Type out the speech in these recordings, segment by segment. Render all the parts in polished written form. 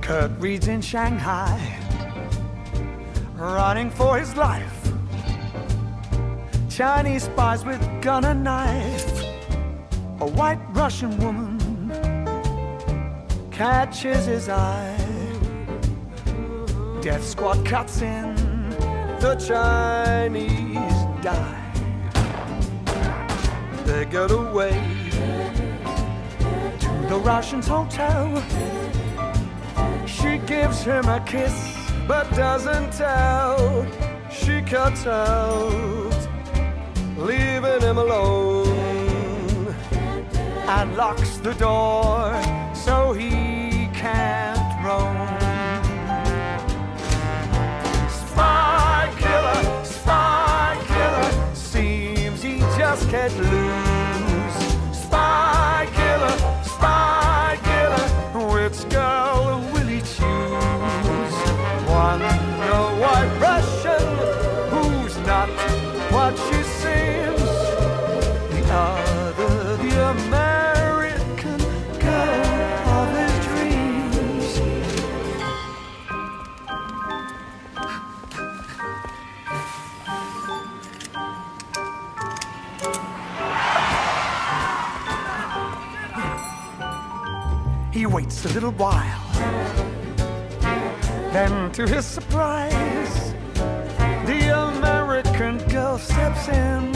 Kurt Reed's in Shanghai, running for his life. Chinese spies with gun and knife. A white Russian woman catches his eye. Death squad cuts in, the Chinese die. They get away to the Russian's hotel. She gives him a kiss, but doesn't tell. She cuts out, leaving him alone, and locks the door so he can't roam. Spy killer, seems he just can't lose. Spy killer, which girl will he choose? One, the white Russian, who's not what she seems. The other, the American girl of his dreams. He waits a little while, then to his surprise, the American girl steps in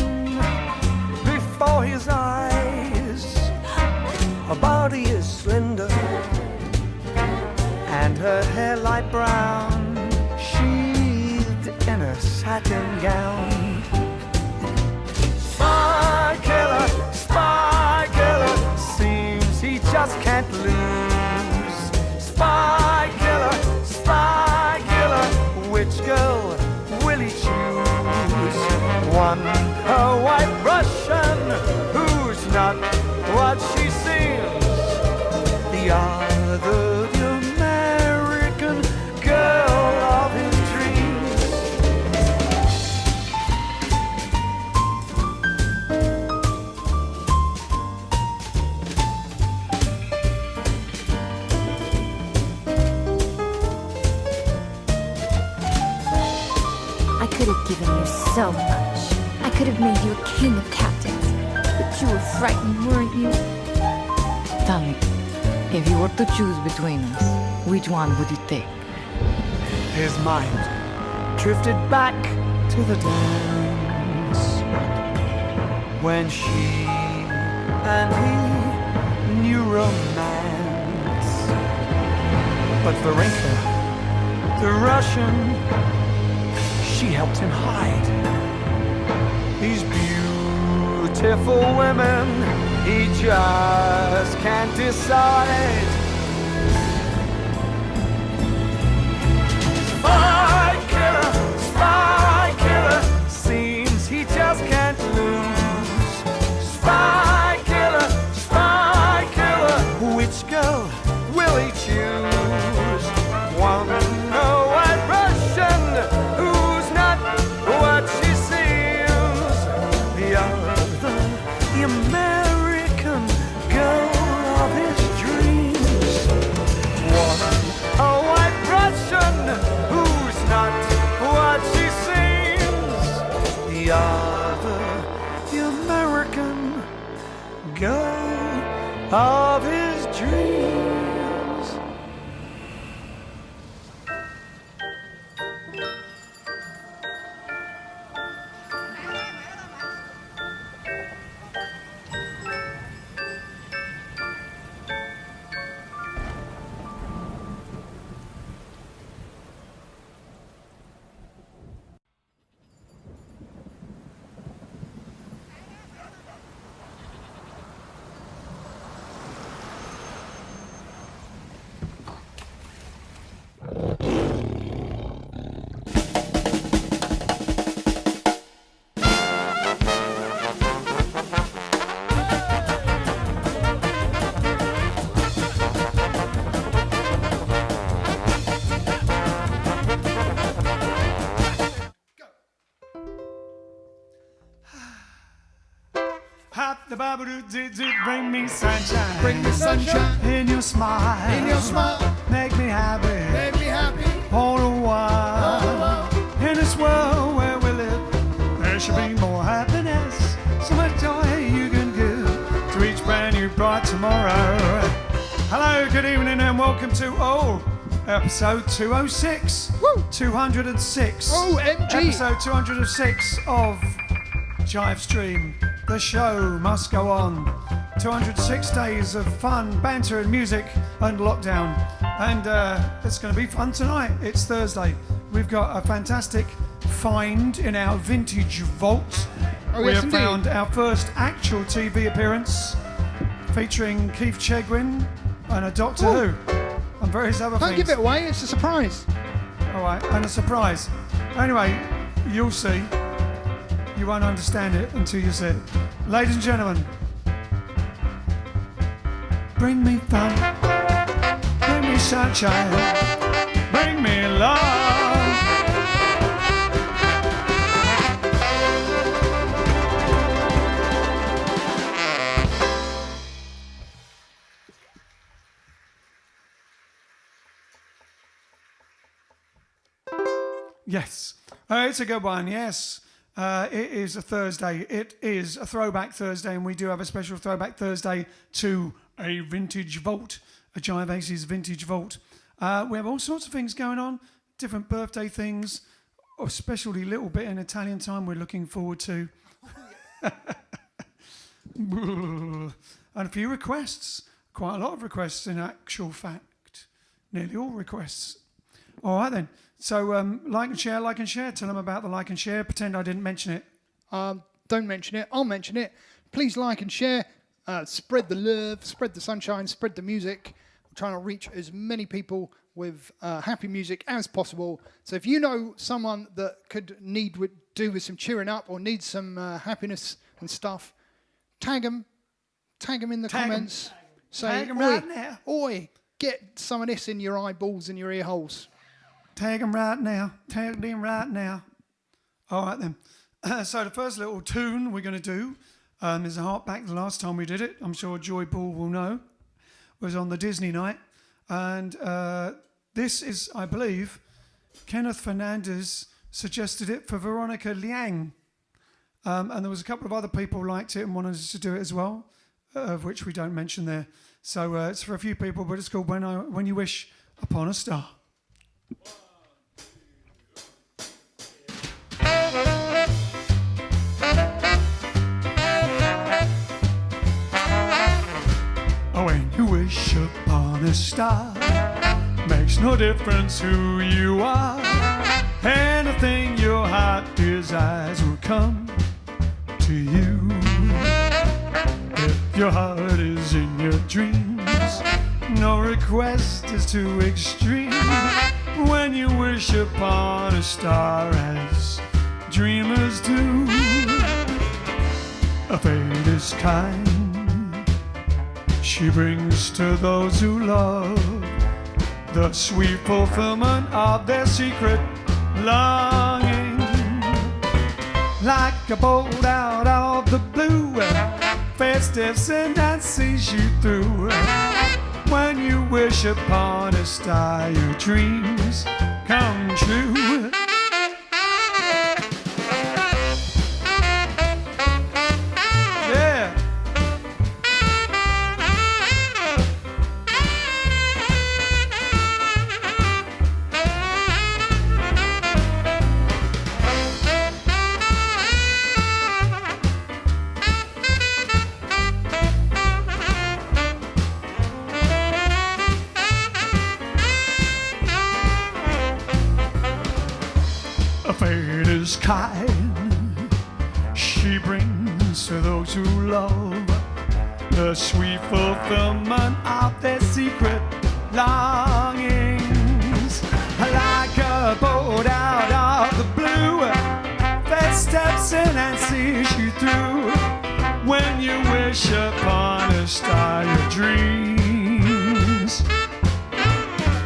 before his eyes. Her body is slender and her hair light brown, sheathed in a satin gown. Spy killer, seems he just can't lose. Spy killer, which girl will he choose? One, a white Russian, who's not what she seems. The other, the American girl of his dreams. I could have given you so much. I could have made you a king of captains. But you were frightened, weren't you? Tell me, if you were to choose between us, which one would you take? His mind drifted back to the dance when she and he knew romance. But Varenka, the Russian, she helped him hide these beautiful women. He just can't decide. Spy killer, seems he just can't lose. Spy killer, which girl will he choose? One, a white Russian, who's not what she seems. The other, the American girl of his dreams. One, a white Russian, who's not what she seems. The other, the American girl of his dreams. Bring me sunshine. Bring me sunshine. In your smile. In your smile. Make me happy. Make me happy. All the while. In this world where we live, there should be more happiness. So much joy you can give to each brand new bright tomorrow. Hello, good evening, and welcome to episode 206. Woo! 206. OMG. Episode 206 of JiveStream. The show must go on. 206 days of fun, banter and music and lockdown. And it's going to be fun tonight. It's Thursday. We've got a fantastic find in our vintage vault. We yes, have indeed. found our first actual TV appearance featuring Keith Chegwin and a Doctor Who and various other Don't things. give it away, it's a surprise. All right, and a surprise. Anyway, you'll see. You won't understand it until you see it. Ladies and gentlemen, bring me fun, bring me sunshine, bring me love. Yes, it's a good one, yes. It is a Thursday. It is a Throwback Thursday, and we do have a special Throwback Thursday to a vintage vault, a Jive Aces vintage vault. We have all sorts of things going on, different birthday things, especially a little bit in Italian time we're looking forward to. And a few requests, quite a lot of requests in actual fact. Nearly all requests. All right then. So like and share. Tell them about the like and share. Pretend I didn't mention it. Don't mention it, I'll mention it. Please like and share. Spread the love, spread the sunshine, spread the music. I'm trying to reach as many people with happy music as possible. So if you know someone that could do with some cheering up or needs some happiness and stuff, tag them in the comments. Say, Tag 'em right now. Oi, get some of this in your eyeballs and your ear holes. Tag them right now. Tag them right now. All right then. So the first little tune we're going to do is a hark back the last time we did it. I'm sure Joy Ball will know. Was on the Disney night. And this is, I believe, Kenneth Fernandez suggested it for Veronica Liang. And there was a couple of other people who liked it and wanted us to do it as well, of which we don't mention there. So it's for a few people, but it's called When You Wish Upon a Star. When you wish upon a star, makes no difference who you are. Anything your heart desires will come to you. If your heart is in your dreams, no request is too extreme. When you wish upon a star, as dreamers do, a fate is kind. She brings to those who love the sweet fulfillment of their secret longing. Like a bolt out of the blue, fate steps in and sees you through. When you wish upon a star, your dreams come true. Fate is kind. She brings to those who love the sweet fulfillment of their secret longings. Like a boat out of the blue, fate steps in and sees you through. When you wish upon a star, your dreams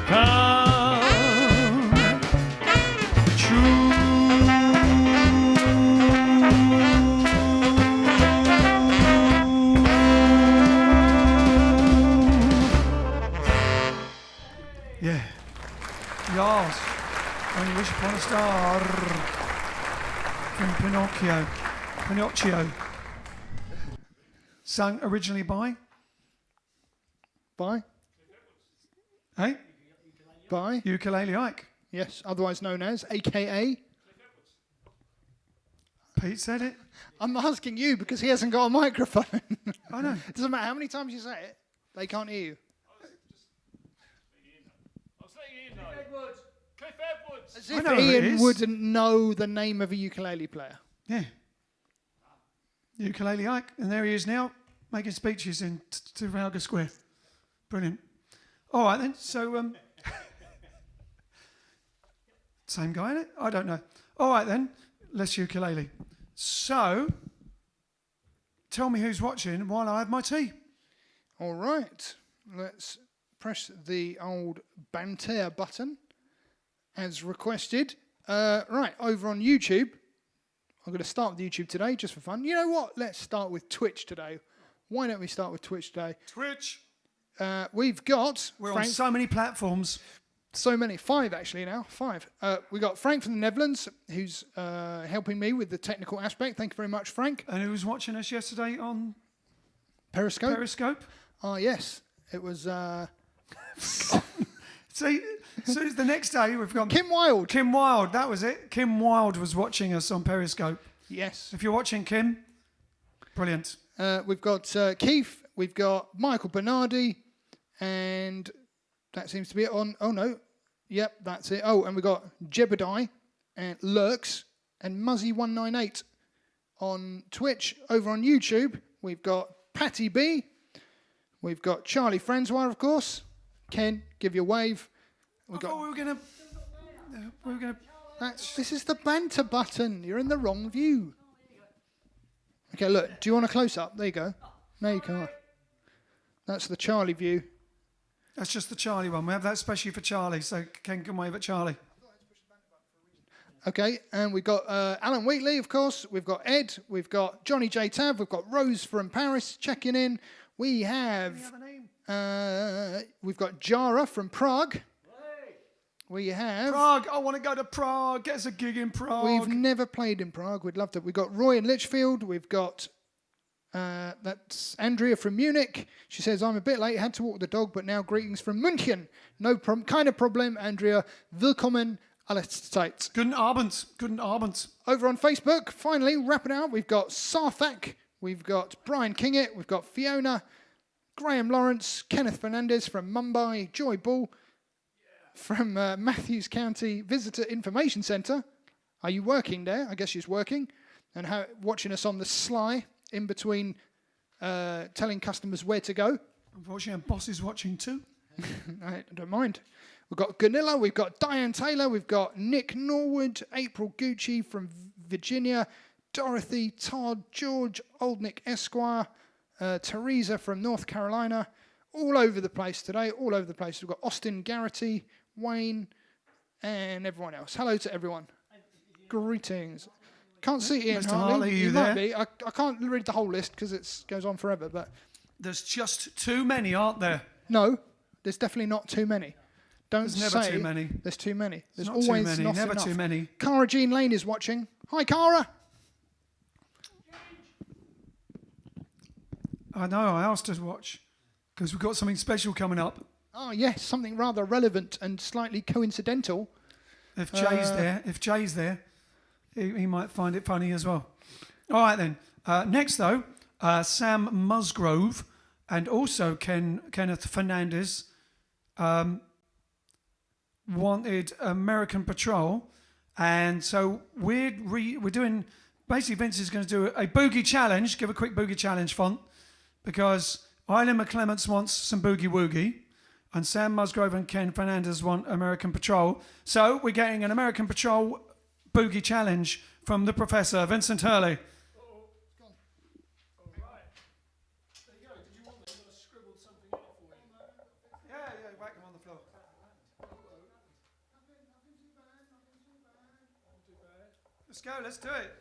come true. Wish Upon a Star from Pinocchio. Sung originally by? By? Hey? By? Ukulele Ike. Yes, otherwise known as, a.k.a. Pete said it. I'm asking you because he hasn't got a microphone. I know. It doesn't matter how many times you say it, they can't hear you. Cliff Edwards. As I if know who it Ian is. wouldn't know the name of a ukulele player. Yeah. Ukulele Ike. And there he is now, making speeches in Trafalgar Square. Brilliant. All right then, so... same guy, innit? I don't know. All right then, less ukulele. So, tell me who's watching while I have my tea. All right, let's press the old banter button as requested. Right, over on YouTube, I'm going to start with YouTube today just for fun. You know what? Let's start with Twitch today. Why don't we start with Twitch today? Twitch. We've got... We're Frank, on so many platforms. so many, 5 actually now, 5. We got Frank from the Netherlands, who's helping me with the technical aspect. Thank you very much, Frank. And who was watching us yesterday on Periscope. Periscope? Yes, it was See, so it's the next day we've got Kim Wilde. Kim Wilde, that was it. Kim Wilde was watching us on Periscope. Yes. If you're watching Kim, brilliant. We've got Keith. We've got Michael Bernardi, and that seems to be it on. Oh no, yep, that's it. Oh, and we've got Jebediah and Lurks and Muzzy198 on Twitch. Over on YouTube, we've got Patty B. We've got Charlie Francois, of course. Ken, give you a wave. I thought we were gonna. This is the banter button. You're in the wrong view. Okay, look. Do you want a close up? There you go. No, you can't. That's the Charlie view. That's just the Charlie one. We have that especially for Charlie, so Ken can wave at Charlie. Okay, and we've got Alan Wheatley, of course. We've got Ed. We've got Johnny J. Tav. We've got Rose from Paris checking in. We have... we've got Jara from Prague. We have... Prague. I want to go to Prague. Get us a gig in Prague. We've never played in Prague. We'd love to. We've got Roy in Lichfield. We've got... that's Andrea from Munich. She says, I'm a bit late, had to walk the dog, but now greetings from München. No kind of problem, Andrea. Willkommen, alles Zeit. Guten Abend. Guten Abend. Over on Facebook, finally, wrapping out, we've got Sarthak, we've got Brian Kingett, we've got Fiona, Graham Lawrence, Kenneth Fernandez from Mumbai, Joy Ball from Matthews County Visitor Information Centre. Are you working there? I guess she's working. And watching us on the sly, in between telling customers where to go. Unfortunately, our boss is watching too. I don't mind. We've got Ganilla, we've got Diane Taylor, we've got Nick Norwood, April Gucci from Virginia, Dorothy, Todd, George, Old Nick Esquire, Teresa from North Carolina. All over the place today, all over the place. We've got Austin Garrity, Wayne, and everyone else. Hello to everyone. Greetings. Can't see Ian Mr. Hartley. Hartley, you might there? be. I can't read the whole list because it goes on forever. But There's just too many, aren't there? no, there's definitely not too many. Don't There's never say too many. there's too many. There's not always too many, not never enough. too many. Cara Jean Lane is watching. Hi, Cara. I know, I asked her to watch because we've got something special coming up. Oh yes, something rather relevant and slightly coincidental. If Jay's there, he might find it funny as well. All right then. Next though, Sam Musgrove and also Kenneth Fernandez wanted American Patrol, and so we're doing. Basically, Vince is going to do a boogie challenge. Give a quick boogie challenge font, because Eileen McClements wants some boogie woogie, and Sam Musgrove and Ken Fernandez want American Patrol. So we're getting an American Patrol boogie challenge from the Professor, Vincent Hurley. Whack him on the floor. Let's go, let's do it.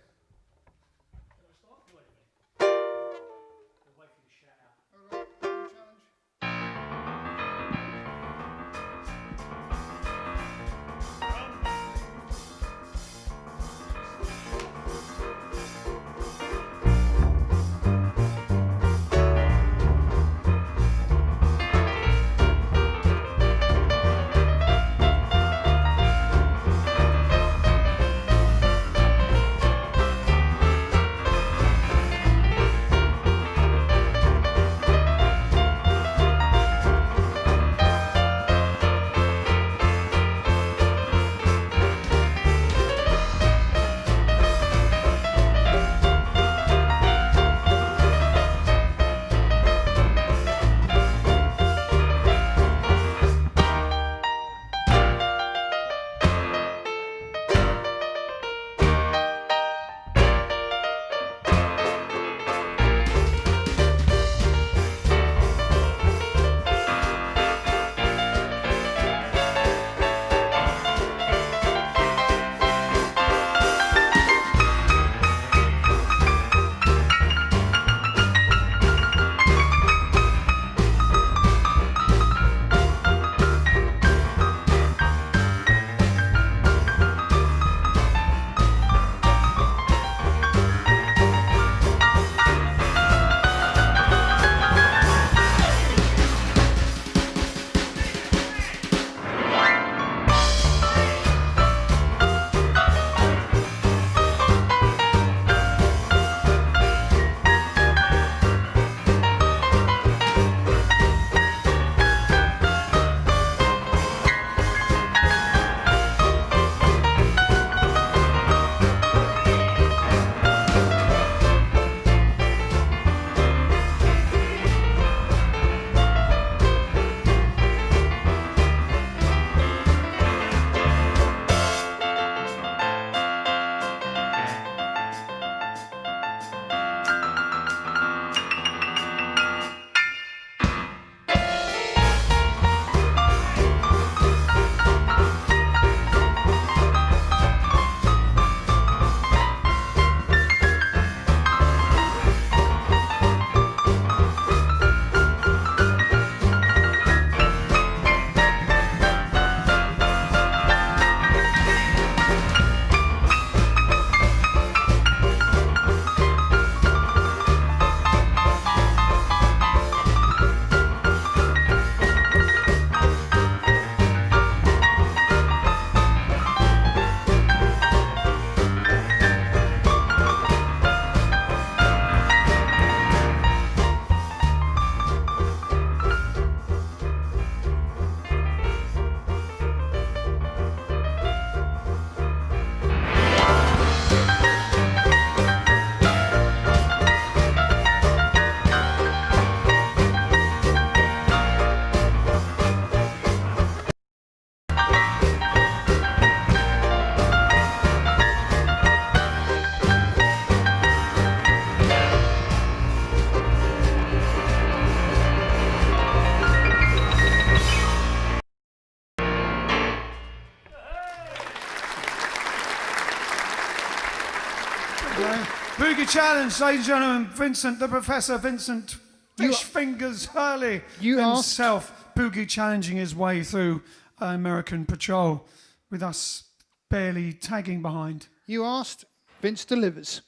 Boogie Challenge, ladies and gentlemen. Vincent, the Professor Vincent Fish Fingers Hurley himself, boogie challenging his way through American Patrol with us barely tagging behind. You asked, Vince delivers.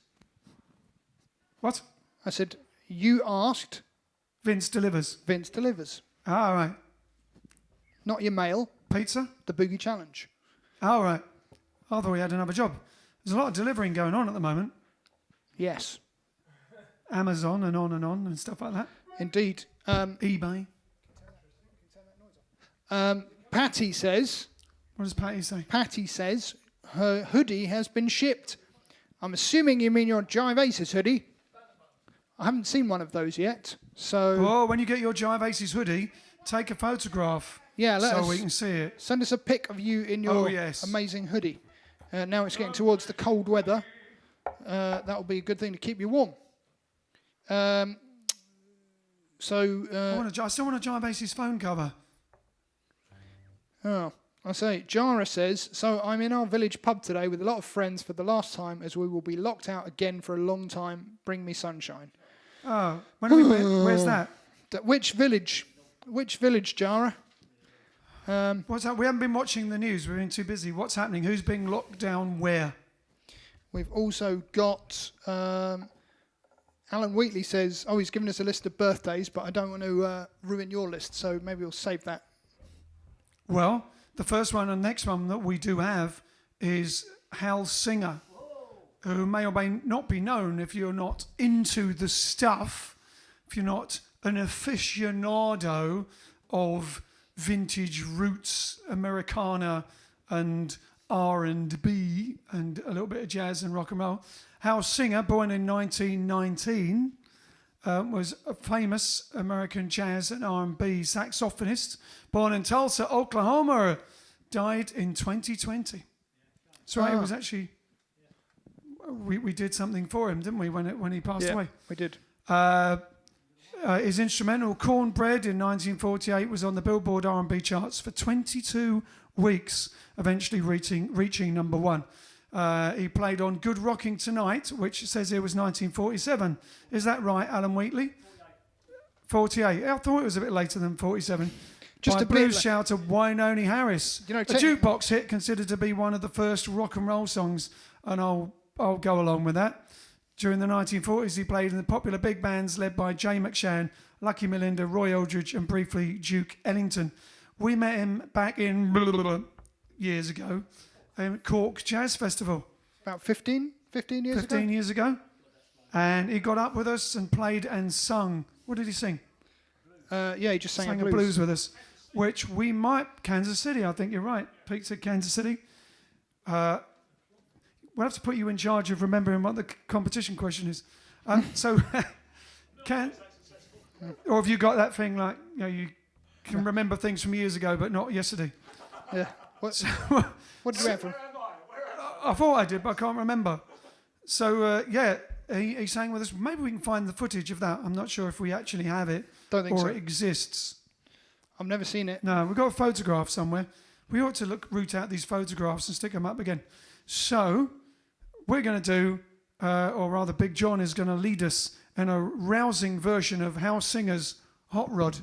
What? I said, you asked. Vince delivers. Vince delivers. All right. Not your mail. Pizza? The Boogie Challenge. All right. I thought we had another job. There's a lot of delivering going on at the moment. Yes. Amazon and on and stuff like that. Indeed. eBay. Patty says... What does Patty say? Patty says her hoodie has been shipped. I'm assuming you mean your Jive Aces hoodie. I haven't seen one of those yet, so... Oh, when you get your Jive Aces hoodie, take a photograph so we can see it. Send us a pic of you in your amazing hoodie. Now it's getting towards the cold weather. That'll be a good thing to keep you warm. I still want a Jive Aces phone cover. Oh, I say, Jara says, so I'm in our village pub today with a lot of friends for the last time as we will be locked out again for a long time. Bring me sunshine. Oh, where's that? Which village? Which village, Jara? What's that? We haven't been watching the news. We've been too busy. What's happening? Who's being locked down where? We've also got... Alan Wheatley says, he's given us a list of birthdays, but I don't want to ruin your list, so maybe we'll save that. Well, the first one and next one that we do have is Hal Singer, who may or may not be known if you're not into the stuff, if you're not an aficionado of vintage roots, Americana and R&B and a little bit of jazz and rock and roll. Hal Singer, born in 1919, was a famous American jazz and R&B saxophonist, born in Tulsa, Oklahoma, died in 2020. That's right, it was actually, we did something for him, didn't we, when he passed away? We did. His instrumental Cornbread in 1948 was on the Billboard R&B charts for 22 weeks, eventually reaching number one. He played on Good Rocking Tonight, which says it was 1947. Is that right, Alan Wheatley? 48. I thought it was a bit later than 47. Just by blues shouter Wynonie Harris. A jukebox hit considered to be one of the first rock and roll songs, and I'll go along with that. During the 1940s, he played in the popular big bands led by Jay McShann, Lucky Melinda, Roy Eldridge, and briefly Duke Ellington. We met him back in years ago. Cork Jazz Festival. About 15 years ago? 15 years ago. And he got up with us and played and sung. What did he sing? He just sang a blues with us, which we might... Kansas City, I think you're right. Pete said Kansas City. We'll have to put you in charge of remembering what the competition question is. Or have you got that thing like, you can remember things from years ago but not yesterday? Yeah. What did you have from? I thought I did, but I can't remember. So, he sang with us. Maybe we can find the footage of that. I'm not sure if we actually have it. Don't think so. Or it exists. I've never seen it. No, we've got a photograph somewhere. We ought to root out these photographs and stick them up again. So, we're going to do, or rather Big John is going to lead us in a rousing version of Hal Singer's Hot Rod.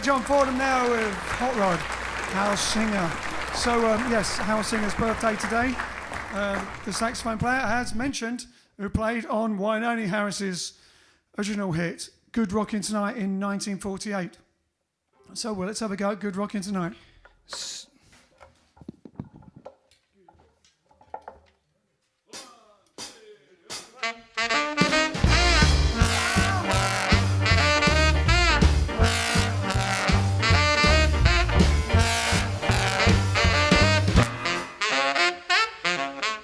John Fordham now with Hot Rod, Hal Singer. So, yes, Hal Singer's birthday today. The saxophone player, as mentioned, who played on Wynonie Harris's original hit, Good Rockin' Tonight in 1948. So, well, let's have a go at Good Rockin' Tonight.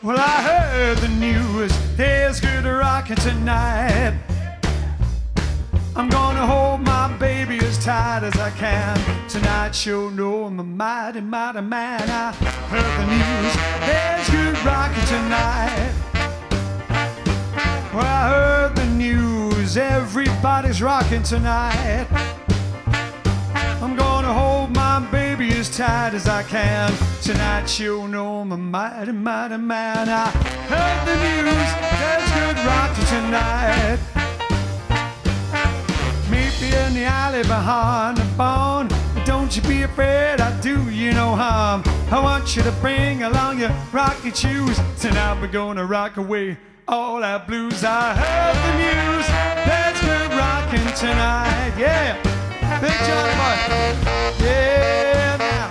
Well, I heard the news, there's good rockin' tonight. I'm gonna hold my baby as tight as I can. Tonight she'll know I'm a mighty, mighty man. I heard the news, there's good rockin' tonight. Well, I heard the news, everybody's rockin' tonight. I'm gonna hold my baby as tight as I can. Tonight she'll know I'm a mighty, mighty man. I heard the news, there's good rockin' tonight. Meet me in the alley behind the barn. Don't you be afraid, I do you no harm. I want you to bring along your rocket shoes. Tonight we're gonna rock away all our blues. I heard the news, there's good rockin' tonight. Yeah, Big Johnny Boy. Yeah, now.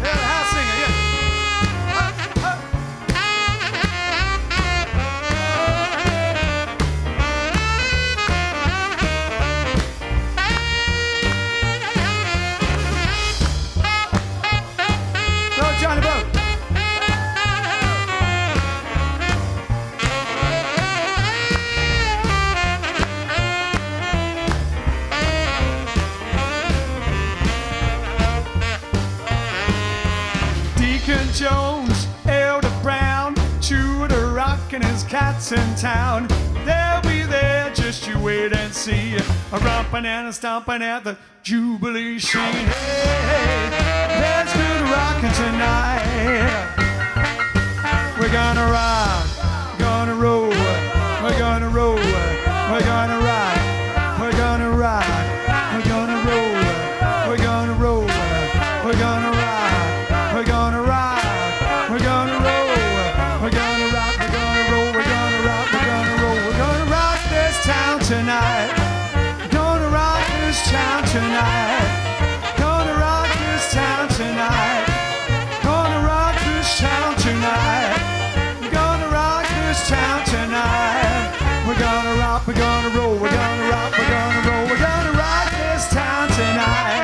Yeah, Hal Singer, yeah. Go, Johnny Boy. Jones, Elder Brown, Tudor rockin' his cats in town. They'll be there, just you wait and see. A rompin' and a stompin' at the Jubilee Sheen. Hey, there's good rockin' tonight. We're gonna rock, gonna roll, we're gonna roll, we're gonna rock, we're gonna rock, we're gonna roll, we're gonna roll, we're gonna rock, we're gonna rock. We're gonna roll, we're gonna rock, we're gonna roll, we're gonna rock, we're gonna roll, we're gonna rock this town tonight. We're gonna rock this town tonight. Gonna rock this town tonight. Gonna rock this town tonight. We're gonna rock this town tonight. We're gonna rock, we're gonna roll, we're gonna rock, we're gonna roll, we're gonna rock this town tonight.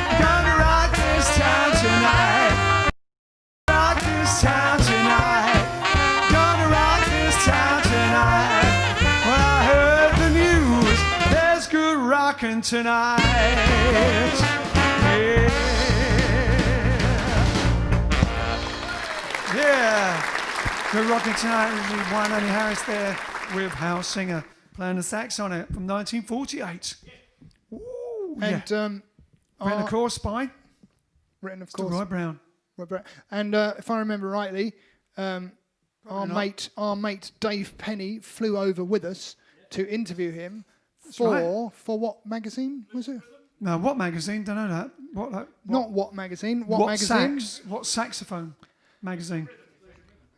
We're gonna rock this town tonight. Town tonight, gonna rock this town tonight. Well, I heard the news, there's good rockin' tonight. Yeah, yeah. Good rockin' tonight. Wynonie Harris there with Hal Singer playing the sax on it from 1948. Ooh, And yeah. Written, of course, by Roy Brown. And if I remember rightly, our mate Dave Penny flew over with us to interview him for what magazine was it? No, what magazine? Don't know that. Not what magazine? What magazine? What saxophone magazine?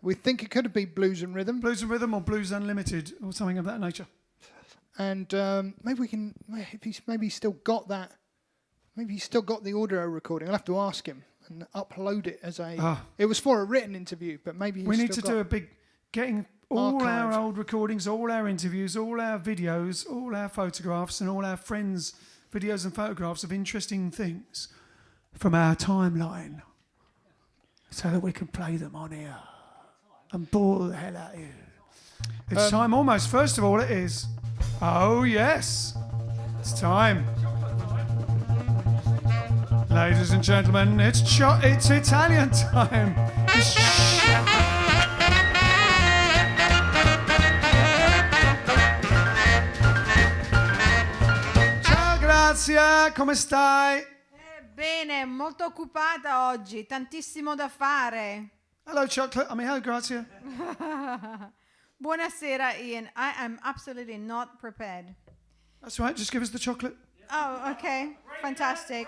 We think it could have been Blues and Rhythm. Blues and Rhythm or Blues Unlimited or something of that nature. And maybe we can. Maybe he's still got that. Maybe he's still got the audio recording. I'll have to ask him and upload it as a. It was for a written interview, but maybe we need to do a big getting all archive. our old recordings, all our interviews, all our videos, all our photographs, and all our friends' videos and photographs of interesting things from our timeline, so that we can play them on here and bore the hell out of you. It's time almost. First of all, it is. Oh yes, it's time. Ladies and gentlemen, it's Italian time. Ciao, Grazia, come stai? Bene, molto occupata oggi, tantissimo da fare. Hello, Chocolate. Hello, Grazia. Buonasera, Ian. I am absolutely not prepared. That's right. Just give us the chocolate. Oh, okay. Fantastic.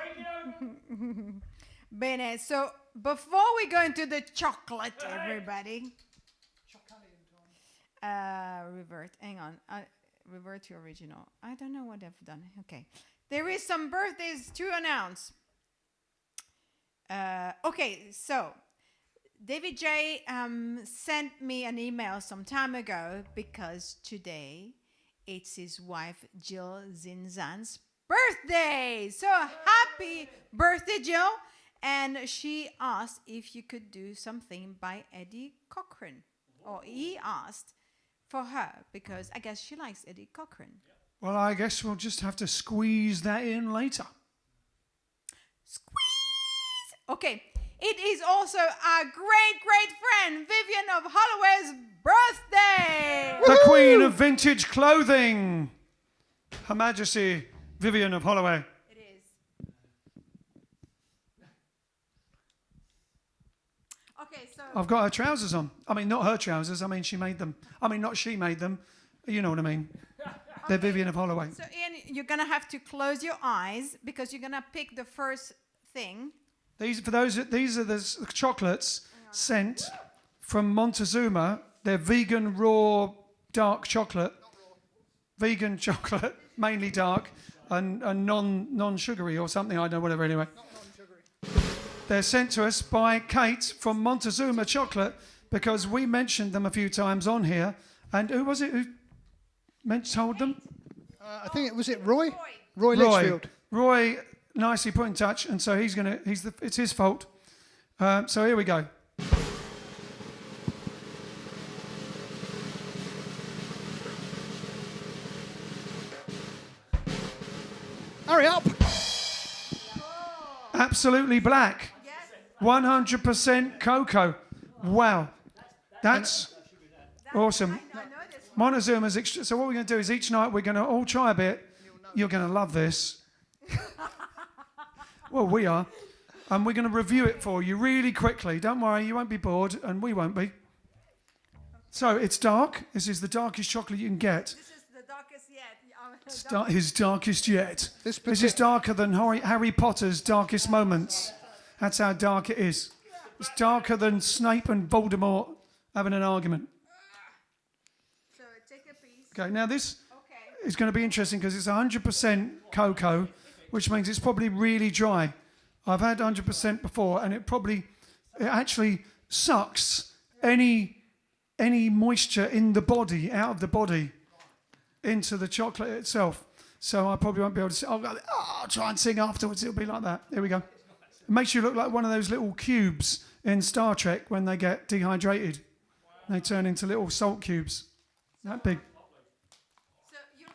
Bene, so before we go into the chocolate, everybody. Revert. Hang on. Revert to original. I don't know what I've done. Okay. There is some birthdays to announce. Okay, so David J sent me an email some time ago because today it's his wife Jill Zinzan's birthday. So happy birthday, Jill. And she asked if you could do something by Eddie Cochran. Or he asked for her because I guess she likes Eddie Cochran. Well, I guess we'll just have to squeeze that in later. Squeeze! Okay. It is also our great, great friend, Vivian of Holloway's birthday. The Queen of Vintage Clothing. Her Majesty Vivian of Holloway. It is. Okay, so... I've got her trousers on. I mean, not her trousers. I mean, she made them. I mean, not she made them. You know what I mean. They're Vivian of Holloway. So, Ian, you're going to have to close your eyes because you're going to pick the first thing. These are the chocolates sent from Montezuma. They're vegan raw dark chocolate. Vegan chocolate, mainly dark, and non-sugary or something. I don't know, whatever. Anyway, they're sent to us by Kate from Montezuma Chocolate because we mentioned them a few times on here. And who was it who told them? I think it was Roy. Roy Litchfield. Roy nicely put in touch, and so it's his fault. So here we go. Hurry up! Absolutely black. 100% cocoa. Wow. That's awesome. Montezuma's so what we're going to do is each night we're going to all try a bit. You're going to love this. Well, we are. And we're going to review it for you really quickly. Don't worry, you won't be bored, and we won't be. So it's dark. This is the darkest chocolate you can get. This is the darkest yet. His darkest yet. This is darker than Harry Potter's darkest moments. That's how dark it is. It's darker than Snape and Voldemort having an argument. So take a piece. Okay, now this is going to be interesting because it's 100% cocoa, which means it's probably really dry. I've had 100% before, and it actually sucks any moisture in the body, out of the body, into the chocolate itself. So I probably won't be able to I'll try and sing afterwards. It'll be like that. Here we go. It makes you look like one of those little cubes in Star Trek when they get dehydrated. They turn into little salt cubes. That big. So you'll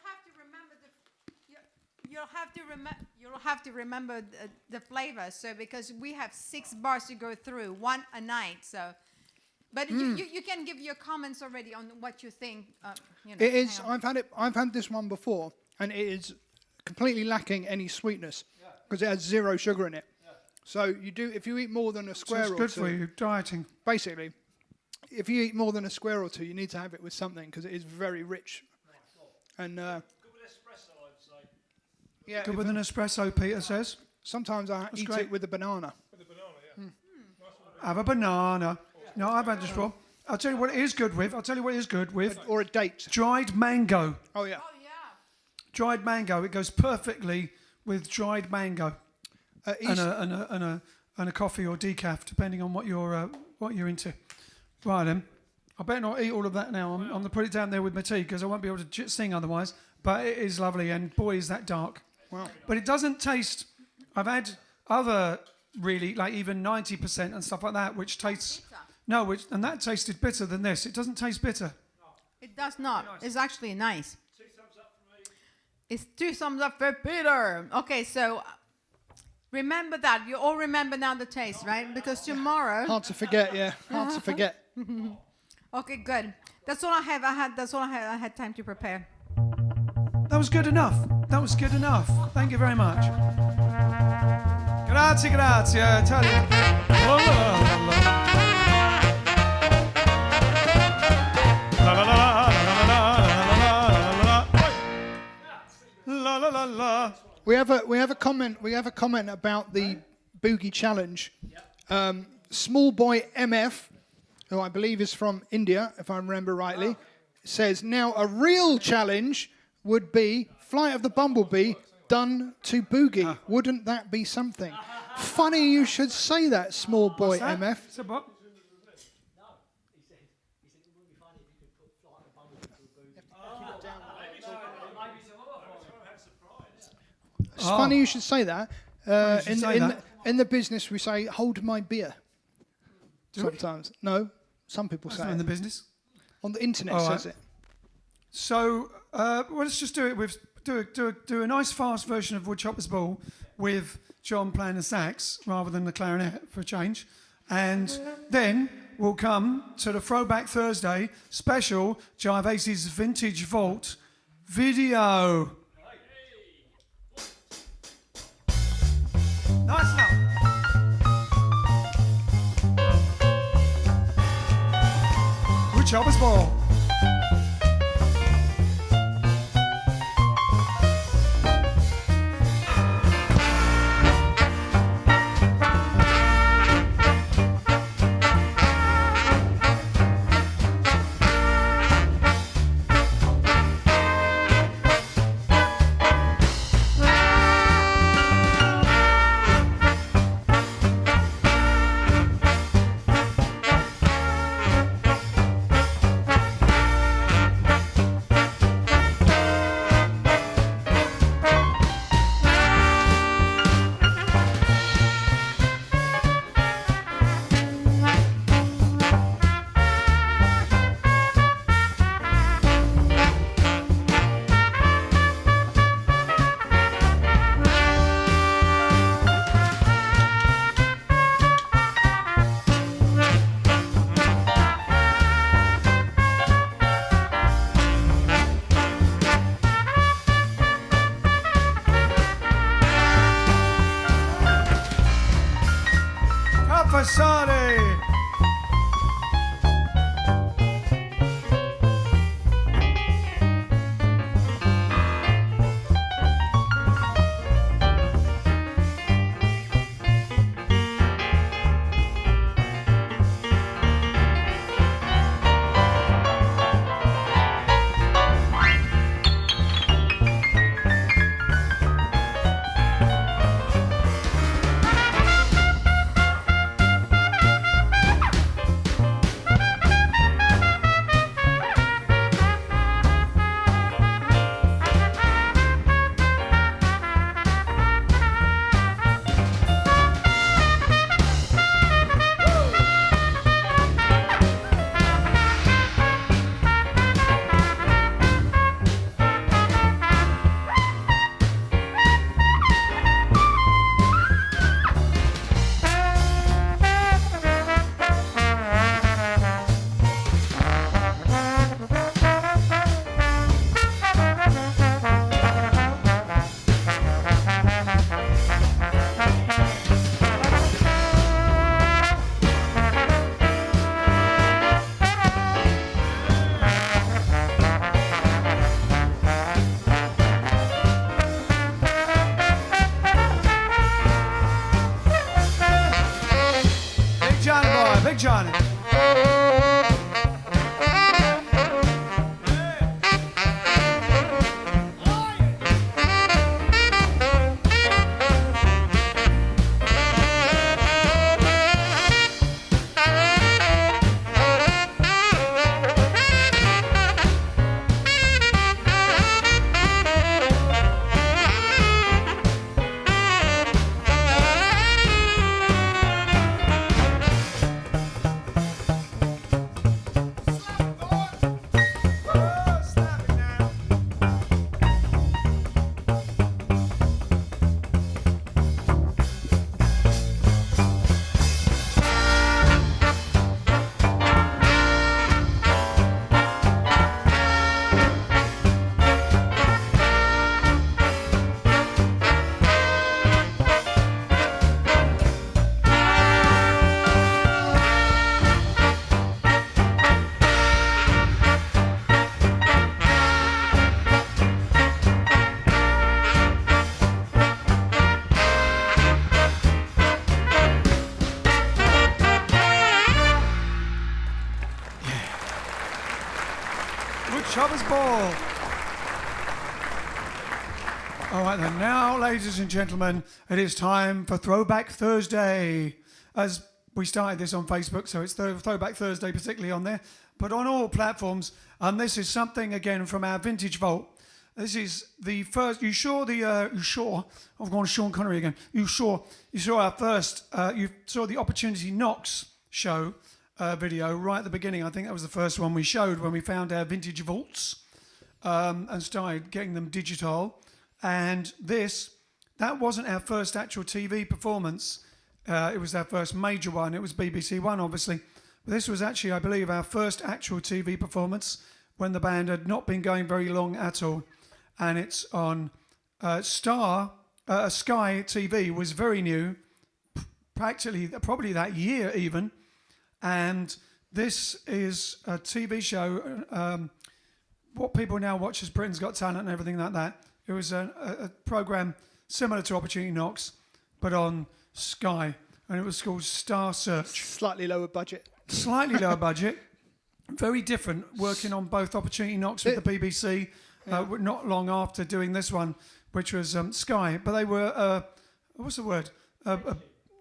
have to remember the flavor. So because we have 6 bars to go through, 1 a night. So, but you can give your comments already on what you think. It is. I've had this one before, and it is completely lacking any sweetness because it has 0 sugar in it. So if you eat more than a square or two, it's good for you, dieting. Basically, if you eat more than a square or two, you need to have it with something because it is very rich. And good with espresso, I'd say. Yeah, good with an espresso, Peter says. Sometimes I eat it with a banana. With a banana, yeah. Have a banana. No, I've had this before. I'll tell you what it is good with. Or a date. Dried mango. Oh, yeah. Dried mango. It goes perfectly with dried mango. And a coffee or decaf, depending on what you're into. Right then, I better not eat all of that now. I'm going to put it down there with my tea because I won't be able to sing otherwise. But it is lovely, and boy, is that dark. Wow. But it doesn't taste. I've had other really like even 90% and stuff like that, which tastes and that tasted bitter than this. It doesn't taste bitter. It does not. Nice. It's actually nice. 2 thumbs up for me. It's 2 thumbs up for Peter. Okay, so remember that. You all remember now the taste, right? Because tomorrow... Hard to forget, yeah. Hard to forget. Okay, good. That's all I have. I had time to prepare. That was good enough. Thank you very much. Grazie. Italian. We have a comment about the boogie challenge. Small boy MF, who I believe is from India, if I remember rightly, says now a real challenge would be Flight of the Bumblebee done to boogie. Wouldn't that be something? Funny you should say that, small boy What's that? MF. So what? It's funny you should say that. you should say that. In the business, we say, hold my beer. Sometimes. No, some people That's say not in the it. business. On the internet All says right. it. So well, let's just do it with do a nice fast version of Woodchopper's Ball with John playing the sax rather than the clarinet for a change, and then we'll come to the Throwback Thursday special Jive Aces Vintage Vault video. Nice enough. Woodchopper's Ball. Fasani. Big Johnny. Woodchopper's Ball. All right then, now, ladies and gentlemen, it is time for Throwback Thursday. As we started this on Facebook, so it's Throwback Thursday particularly on there, but on all platforms. And this is something, again, from our Vintage Vault. This is the first, you saw I've gone Sean Connery again. You saw our first, you saw the Opportunity Knocks show video right at the beginning. I think that was the first one we showed when we found our vintage vaults and started getting them digital. And that wasn't our first actual TV performance. It was our first major one. It was BBC One, obviously. But this was actually, I believe, our first actual TV performance when the band had not been going very long at all. And it's on Sky TV, was very new, probably that year even. And this is a TV show, what people now watch as Britain's Got Talent and everything like that. It was a program similar to Opportunity Knocks, but on Sky, and it was called Star Search. Slightly lower budget. Slightly lower budget, very different, working on both Opportunity Knocks with the BBC, not long after doing this one, which was Sky. But they were, what's the word?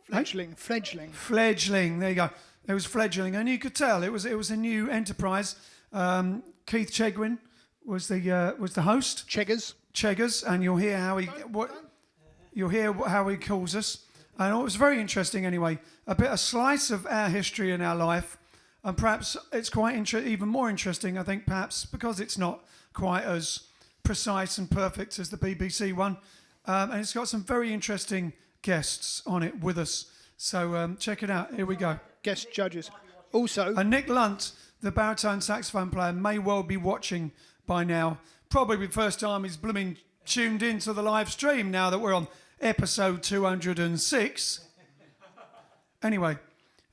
Fledgling. Fledgling, there you go. It was fledgling, and you could tell it was a new enterprise. Keith Chegwin was the host. Cheggers, and you'll hear how he calls us. And it was very interesting anyway. A slice of our history and our life, and perhaps it's quite even more interesting, I think, perhaps because it's not quite as precise and perfect as the BBC one. And it's got some very interesting guests on it with us. So check it out. Here we go. Guest judges. Also, and Nick Lunt, the baritone saxophone player, may well be watching by now. Probably the first time he's blooming tuned into the live stream now that we're on episode 206. Anyway,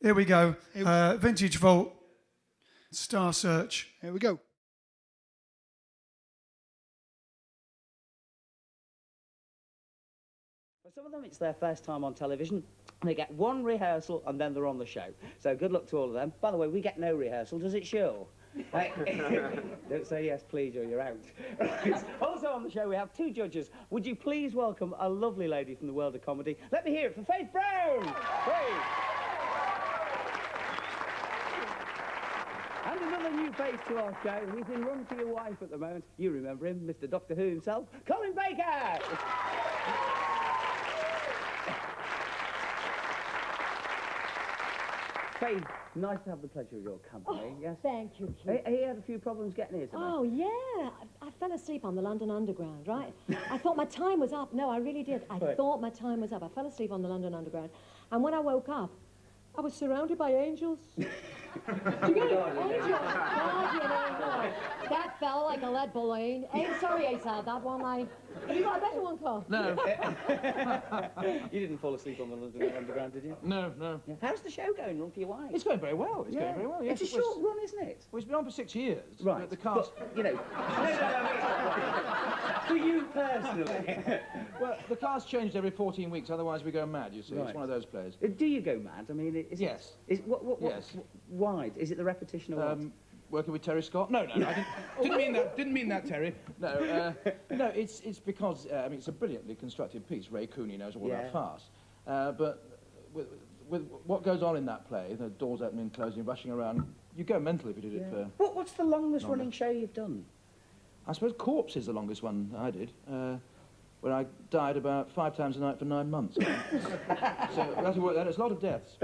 here we go. Vintage Vault, Star Search. Here we go. For some of them, it's their first time on television. They get one rehearsal and then they're on the show. So good luck to all of them. By the way, we get no rehearsal, does it show? Don't say yes, please, or you're out. Right. Also on the show, we have two judges. Would you please welcome a lovely lady from the world of comedy? Let me hear it for Faith Brown! Faith! And another new face to our show. He's in Run for Your Wife at the moment. You remember him, Mr. Doctor Who himself, Colin Baker! Faith, nice to have the pleasure of your company. Oh, yes. thank you, Keith. He had a few problems getting here tonight. Oh, yeah. I fell asleep on the London Underground, right? I thought my time was up. No, I really did. I thought my time was up. I fell asleep on the London Underground. And when I woke up, I was surrounded by angels. Do you get it? Angels. God, you know, that fell like a lead balloon. Sorry, Asa, that one, have you got a better one, Carl? No. You didn't fall asleep on the London Underground, did you? No. Yeah. How's the show going, Run for Your Wife? It's going very well. It's going very well. Yes, It's a short run, isn't it? Well, it's been on for 6 years. Right. But the cast. But, you know. For you personally. Well, the cast changed every 14 weeks. Otherwise, we go mad. You see, Right. It's one of those plays. Do you go mad? I mean, is Yes. Yes. Why? Is it the repetition or what? Working with Terry Scott? No. I didn't mean that. Didn't mean that, Terry. No. No. It's because I mean it's a brilliantly constructed piece. Ray Cooney knows all about farce. But with what goes on in that play, the doors opening, closing, rushing around, you go mental if you did it for. What's the longest running show you've done? I suppose Corpse is the longest one I did. When I died about 5 times a night for 9 months. So that's work. There's a lot of deaths.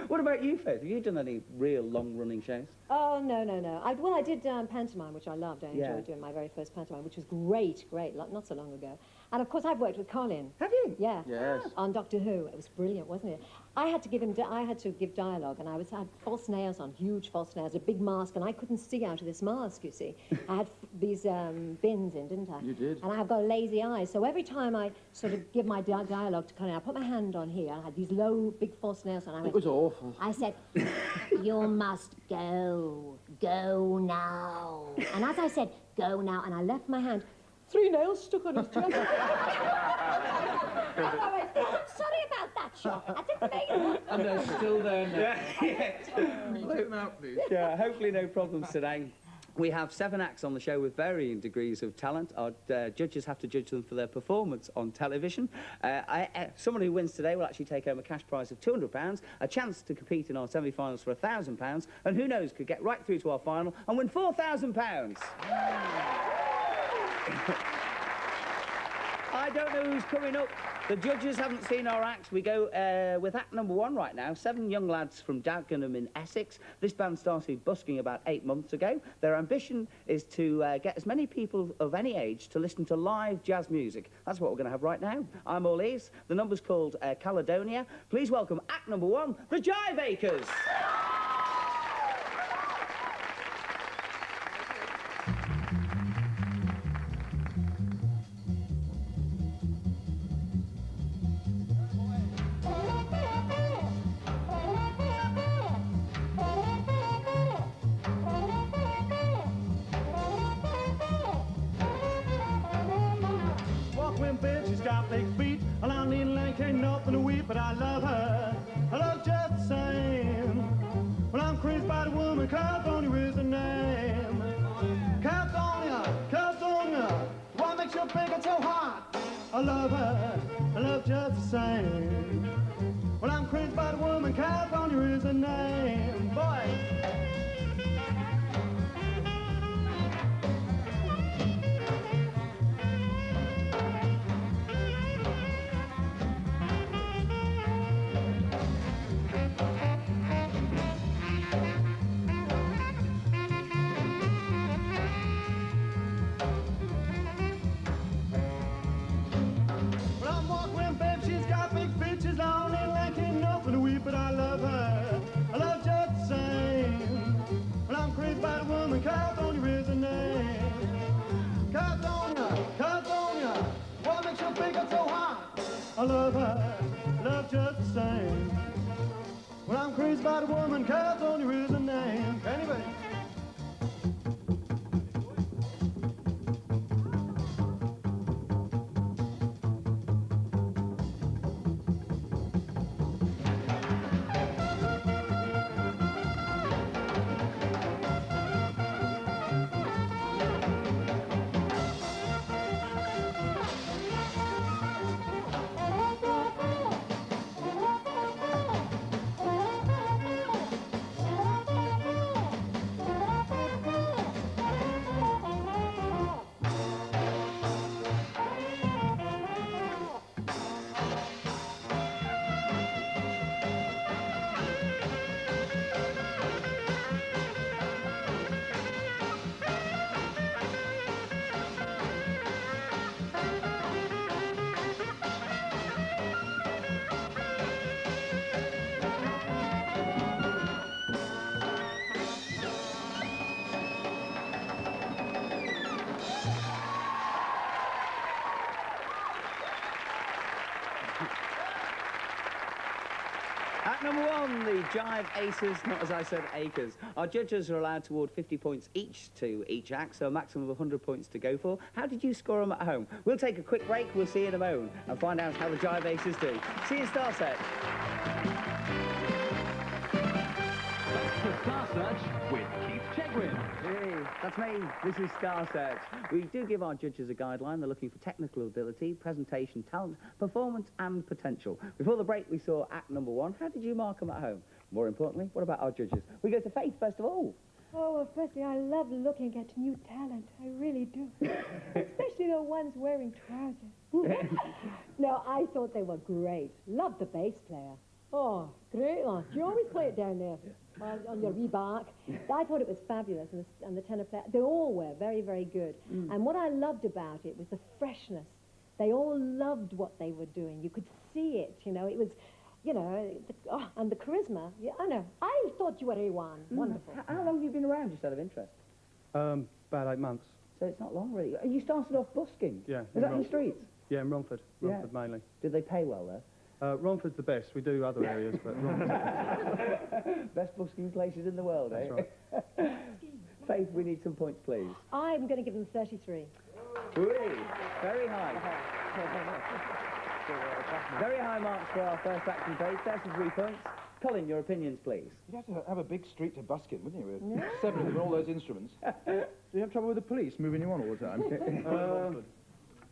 What about you, Faith? Have you done any real long-running shows? Oh, no. I did pantomime, which I loved. I enjoyed doing my very first pantomime, which was great, not so long ago. And, of course, I've worked with Colin. Have you? Yeah. Yes. On Doctor Who. It was brilliant, wasn't it? I had to give dialogue, and I had false nails on, huge false nails, a big mask, and I couldn't see out of this mask, you see. I had these bins in, didn't I? You did. And I've got lazy eyes, so every time I sort of give my dialogue to Colin, I put my hand on here, I had these low, big false nails, and It was awful. I said, you must go now. And as I said, go now, and I left my hand, 3 nails stuck on his chest. And I went, oh, sorry about that shot. I didn't mean it. And they're still there now. Take them out, please. Yeah, hopefully no problems today. We have 7 acts on the show with varying degrees of talent. Our judges have to judge them for their performance on television. Someone who wins today will actually take home a cash prize of £200, a chance to compete in our semi-finals for £1,000, and who knows, could get right through to our final and win £4,000. I don't know who's coming up. The judges haven't seen our acts. We go with act number 1 right now. 7 young lads from Dagenham in Essex. This band started busking about 8 months ago. Their ambition is to get as many people of any age to listen to live jazz music. That's what we're going to have right now. I'm all ears. The number's called Caledonia. Please welcome act number 1, the Jive Aces. She's got big feet, and I need like ain't nothing to weep, but I love her. I love just the same. Well, I'm crazy by the woman, Caledonia is the name. Caledonia, Caledonia, what makes you big and so hot? I love her, I love just the same. Well, I'm crazy by the woman, Caledonia is the name. Boy. But I love her, I love just the same. Well, I'm crazy by the woman, Caledonia is the name. Caledonia, Caledonia, what makes you big and so hot? I love her, I love just the same. Well, I'm crazy by the woman, Caledonia is the name. Anybody? Act number 1, the Jive Aces, not as I said, acres. Our judges are allowed to award 50 points each to each act, so a maximum of 100 points to go for. How did you score them at home? We'll take a quick break, we'll see you in a moment, and find out how the Jive Aces do. See you in Star Set. That's the Star Search with Keith Chegwin. Hey, that's me. This is Star Search. We do give our judges a guideline. They're looking for technical ability, presentation, talent, performance and potential. Before the break, we saw act number 1. How did you mark them at home? More importantly, what about our judges? We go to Faith first of all. Oh, well, firstly, I love looking at new talent. I really do. Especially the ones wearing trousers. No, I thought they were great. Loved the bass player. Oh, great one. Do you always play it down there on your wee bark? I thought it was fabulous, and the tenor player, they all were very, very good. And what I loved about it was the freshness. They all loved what they were doing. You could see it, you know. It was, you know, and the charisma. Yeah, I know. I thought you were A1. Wonderful. How long have you been around, just out of interest? About 8 months. So it's not long, really. You started off busking? Yeah. Is that in the streets? Yeah, in Romford. Romford mainly. Did they pay well there? Romford's the best. We do other areas, but Romford's best busking places in the world, That's eh? right. Faith, we need some points, please. I'm going to give them 33. Really? Very high. Very high marks for our first act in Faith. 33 points. Colin, your opinions, please. You'd have to have a big street to busk in, wouldn't you, with 7 of them and all those instruments? Do you have trouble with the police moving you on all the time?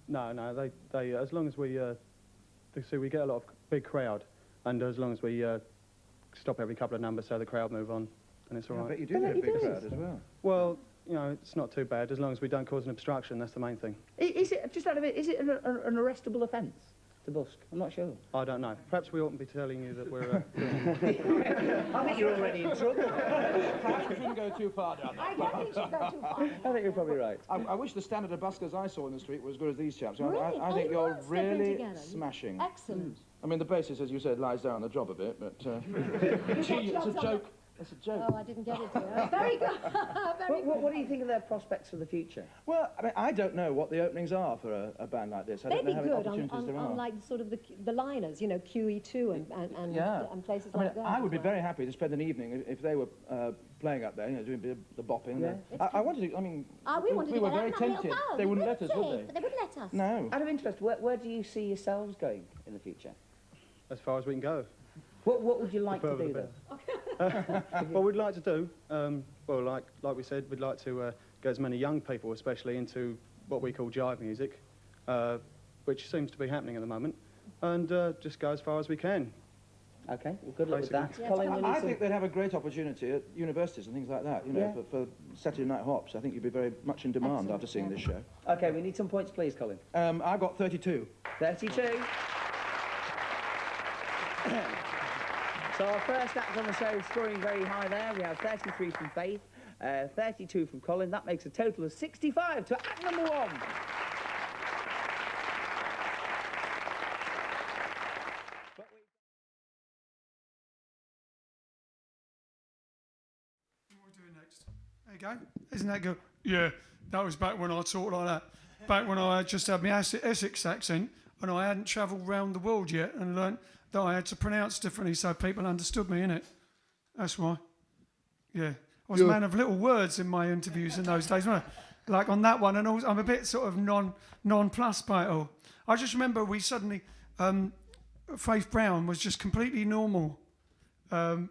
No, they as long as we get a lot of big crowd, and as long as we stop every couple of numbers so the crowd move on, and it's all I right. bet you do get a big crowd as well. Well, you know, it's not too bad as long as we don't cause an obstruction. That's the main thing. Is it, just out of it, is it an arrestable offence to busk? I'm not sure. I don't know. Perhaps we oughtn't be telling you that we're. I think you're already in trouble. Perhaps we shouldn't go too far down that. I don't think you should go too far. I think you're probably right. I wish the standard of buskers I saw in the street were as good as these chaps. Really? I think you're Everyone's stepping really together. smashing. Excellent. I mean, the bassist, as you said, lies down on the job a bit, but it's a joke. It's a joke. Oh, I didn't get it here. Very good. Very good. What do you think of their prospects for the future? Well, I mean, I don't know what the openings are for a band like this. I They'd don't be know how many good opportunities there are. on like sort of the liners, you know, QE2 and places I mean, like that. I would be as well. very happy to spend an evening if they were playing up there, you know, doing a bit of the bopping. Yeah. I wanted to, I mean, We wanted to were get very out and have a tempted. little go. They wouldn't let us, would say, they? But they wouldn't let us. No. Out of interest, where do you see yourselves going in the future? As far as we can go. What would you like to Further do, the though? What we'd like to do, well, like we said, we'd like to get as many young people, especially, into what we call jive music, which seems to be happening at the moment, and just go as far as we can. Okay, well, good luck with that. Yeah, Colin, will you I sing? think they'd have a great opportunity at universities and things like that, you know, Yeah. for Saturday night hops. I think you'd be very much in demand Excellent, after seeing yeah. this show. Okay, we need some points, please, Colin. I've got 32. 32. So our first act on the show is scoring very high there. We have 33 from Faith, 32 from Colin. That makes a total of 65 to act number 1. What are we doing next? There you go. Isn't that good? Yeah, that was back when I talked like that. Back when I just had my Essex accent and I hadn't travelled around the world yet and learnt that I had to pronounce differently so people understood me, innit? That's why. Yeah. I was a man of little words in my interviews in those days, wasn't I? Like on that one, and also, I'm a bit sort of non-plus by it all. I just remember we suddenly, Faith Brown was just completely normal. Well,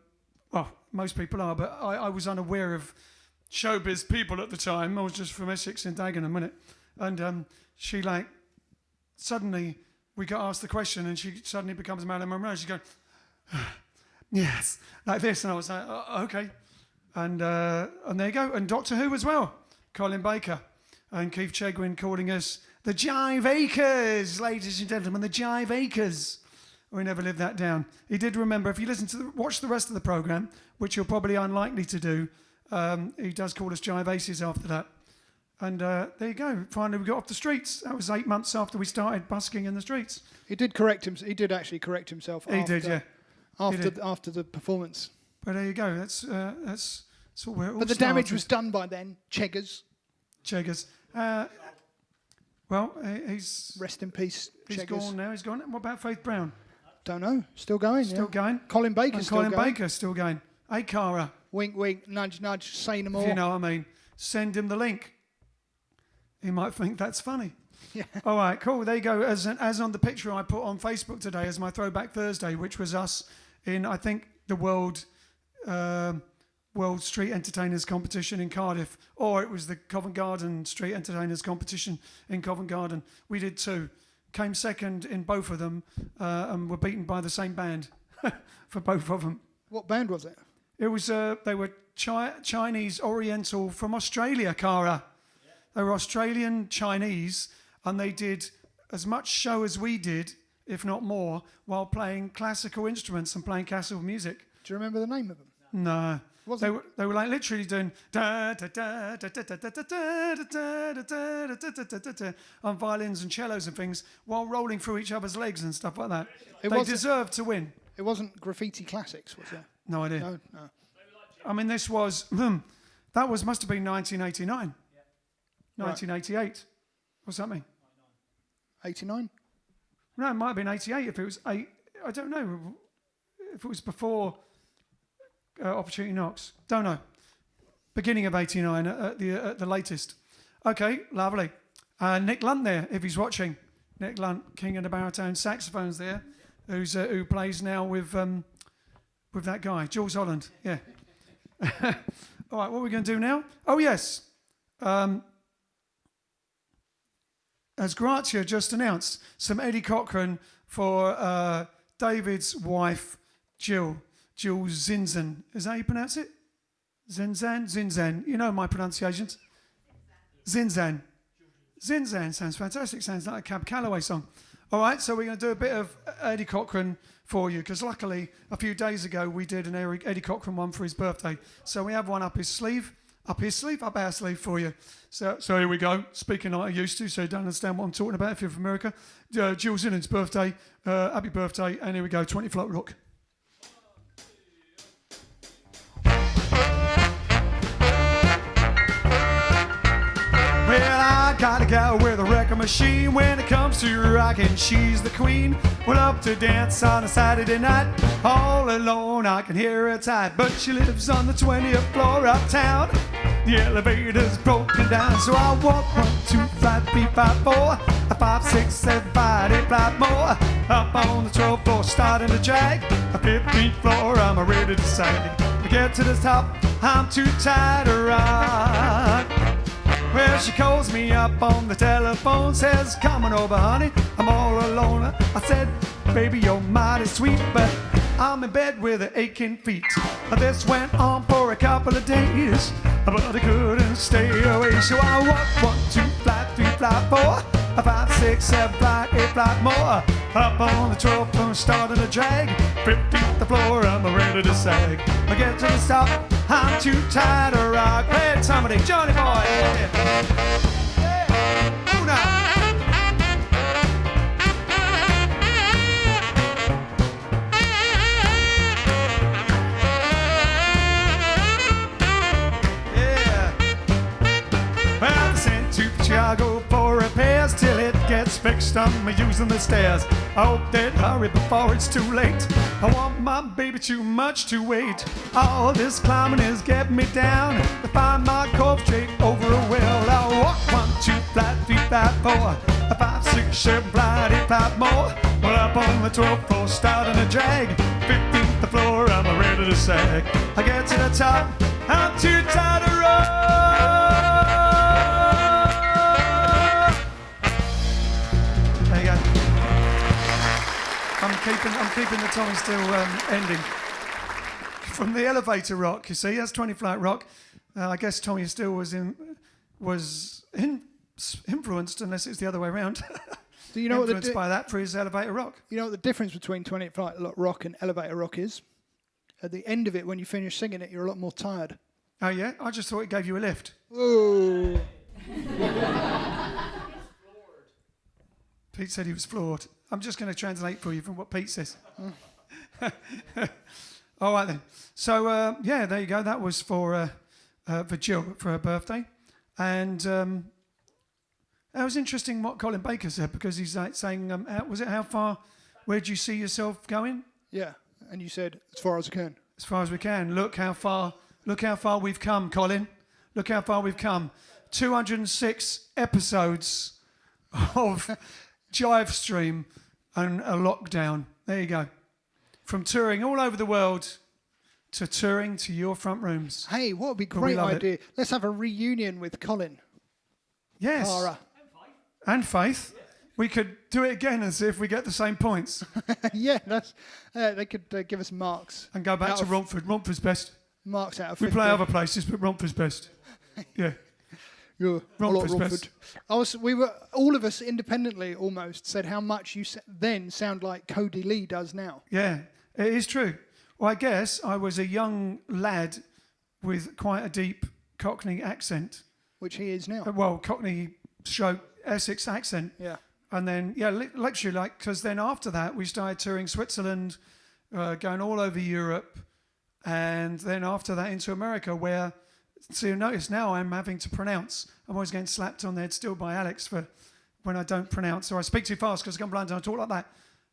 most people are, but I was unaware of showbiz people at the time. I was just from Essex and Dagenham, innit? And she like, suddenly we got asked the question and she suddenly becomes Marilyn Monroe. She's going, yes, like this. And I was like, oh, okay. And there you go. And Doctor Who as well. Colin Baker and Keith Chegwin calling us the Jive Acres, ladies and gentlemen, the Jive Acres. We never lived that down. He did remember, if you listen to watch the rest of the programme, which you're probably unlikely to do, he does call us Jive Aces after that. And there you go. Finally, we got off the streets. That was 8 months after we started busking in the streets. He did correct him. He did actually correct himself. He did, yeah. After the performance. But there you go. That's all where it all But the started. damage was done by then. Cheggers. Well, he's Rest in peace. he's Cheggers. gone now. He's gone. What about Faith Brown? Don't know. Still going. Still going. Colin Baker's And still Colin going. Baker's still going. Hey, Cara, Wink, wink. Nudge, nudge. Say no more. if you know what I mean, send him the link. He might think that's funny. Yeah. All right, cool. There you go. As on the picture I put on Facebook today as my Throwback Thursday, which was us in, I think, the World Street Entertainers Competition in Cardiff, or it was the Covent Garden Street Entertainers Competition in Covent Garden. We did 2. Came second in both of them and were beaten by the same band for both of them. What band was it? It was they were Chinese Oriental from Australia, Cara. They were Australian Chinese, and they did as much show as we did, if not more, while playing classical instruments and playing classical music. Do you remember the name of them? No. Was They it- were like literally doing da da da da da da da da da da da da da da on violins and cellos and things while rolling through each other's legs and stuff like that. They deserved to win. It wasn't Graffiti Classics, was it? No idea. No. I mean, this was must have been 1989, 1988. What's that mean? 89? No, it might have been 88 if it was 8. I don't know if it was before Opportunity Knocks. Don't know. Beginning of 89 at the latest. Okay, lovely. Nick Lunt there, if he's watching. Nick Lunt, king of the baritone saxophones there, who plays now with with that guy, Jules Holland. Yeah. All right, what are we going to do now? Oh, yes. As Grazia just announced, some Eddie Cochran for David's wife, Jill Zinzan. Is that how you pronounce it? Zinzan. You know my pronunciations. Zinzan. Zinzan sounds fantastic. Sounds like a Cab Calloway song. All right, so we're going to do a bit of Eddie Cochran for you, because luckily a few days ago we did an Eddie Cochran one for his birthday. So we have one up our sleeve for you. So here we go. Speaking like I used to, so you don't understand what I'm talking about if you're from America. Jill Zinnan's birthday. Happy birthday. And here we go, 20 Float Rock. Well, I got a gal with a record machine. When it comes to rockin', she's the queen. We love to dance on a Saturday night. All alone, I can hear her tight. But she lives on the 20th floor uptown. The elevator's broken down, so I walk 1, 2, 5, 3, 5, 4, 5, 6, 7, 5, 8, 5 more. Up on the 12th floor, starting to jag. A 15th floor, I'm ready to sag. To get to the top, I'm too tired to rock. Well, she calls me up on the telephone, says, "Come on over, honey, I'm all alone." I said, "Baby, you're mighty sweet, but I'm in bed with aching feet." This went on for a couple of days, but I couldn't stay away. So I walked 1, 2, 3, 4, 5, 6, 7, 8 more. Up on the 12th floor, starting to drag. 15th floor, I'm ready to sag. I get to the top, I'm too tired to rock. Play it, somebody, Johnny boy. Yeah. Yeah. Ooh, now. Well, I sent to Chicago for repairs till it gets fixed. I'm using the stairs. I hope they'd hurry before it's too late. I want my baby too much to wait. All this climbing is getting me down. To find my corpse straight over a well, I walk 1, 2, 3, 4, 5, 6, 7, 8 more. Well, up on the 12th floor, starting to drag. 15th floor, I'm ready to sag. I get to the top, I'm too tired to rock. There you go. I'm keeping the Tommy Steele ending. From the elevator rock, you see, that's 20 Flight Rock. I guess Tommy Steele was influenced, unless it's the other way around. Do you know influenced by that for his elevator rock. You know what the difference between 20 Flight Rock and elevator rock is? At the end of it, when you finish singing it, you're a lot more tired. Oh yeah? I just thought it gave you a lift. Oh. Pete said he was floored. I'm just going to translate for you from what Pete says. All right then. So yeah, there you go. That was for Jill for her birthday, and that was interesting what Colin Baker said, because he's like saying, was it how far? Where do you see yourself going? Yeah, and you said as far as I can. As far as we can. Look how far we've come, Colin. Look how far we've come. 206 episodes of JiveStream and a lockdown. There you go. From touring all over the world to touring to your front rooms. Hey, what would be a great idea? Let's have a reunion with Colin. Yes. Cara. And Faith. We could do it again and see if we get the same points. Yeah, that's. They could give us marks. And go back to Romford. Romford's best. Marks out of 50. We play other places, but Romford's best. Yeah. Yeah, Romford's best. We were all of us independently almost said how much you then sound like Cody Lee does now. Yeah, it is true. Well, I guess I was a young lad with quite a deep Cockney accent. Which he is now. Well, Cockney stroke Essex accent. Yeah. And then, yeah, literally, because then after that, we started touring Switzerland, going all over Europe, and then after that into America, where, so you notice now I'm having to pronounce. I'm always getting slapped on the head still by Alex for when I don't pronounce, or I speak too fast because I'm blind and I talk like that,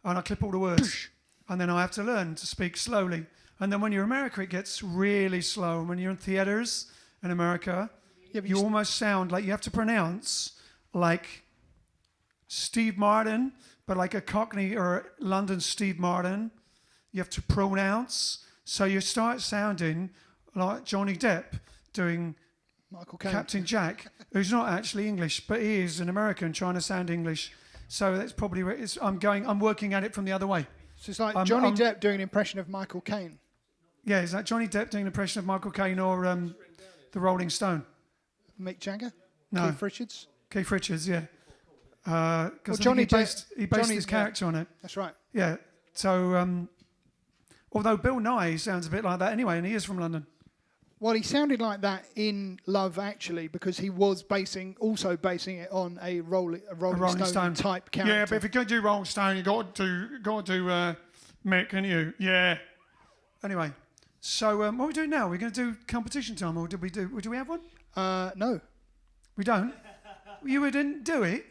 and I clip all the words. And then I have to learn to speak slowly. And then when you're in America, it gets really slow. And when you're in theatres in America, you almost sound like you have to pronounce like Steve Martin, but like a Cockney or London Steve Martin. You have to pronounce. So you start sounding like Johnny Depp doing Michael Caine. Captain Jack, who's not actually English, but he is an American trying to sound English. So that's probably where I'm working at it from the other way. So it's like Johnny Depp doing an impression of Michael Caine. Yeah, is that Johnny Depp doing an impression of Michael Caine or the Rolling Stone? Mick Jagger? No. Keith Richards? Keith Richards, yeah. Because Johnny he based his character on it. That's right. Yeah. So, although Bill Nye sounds a bit like that anyway, and he is from London. Well, he sounded like that in Love Actually because he was also basing it on a Rolling Stone type character. Yeah, but if you're going to do Rolling Stone, you got to do Mick, and you. Yeah. Anyway, so what are we doing now? We're going to do competition time, or do we have one? No. We don't. You didn't do it.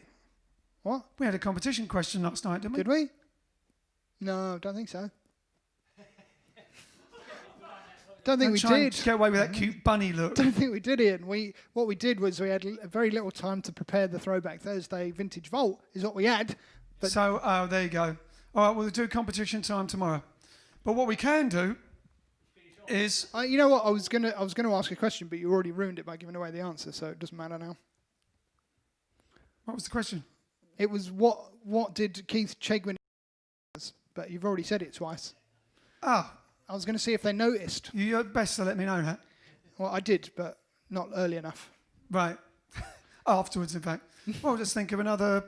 What? We had a competition question last night, didn't we? Did we? No, don't think so. Don't think we did. Get away with that cute bunny look. Don't think we did, Ian. What we did was we had very little time to prepare the Throwback Thursday Vintage Vault, is what we had. But So, there you go. All right, we'll do competition time tomorrow. But what we can do is... you know what? I was gonna ask a question, but you already ruined it by giving away the answer, so it doesn't matter now. What was the question? It was what did Keith Chegwin... But you've already said it twice. Ah. I was going to see if they noticed. You're best to let me know that. Well, I did, but not early enough. Right. Afterwards, in fact. Well, just think of another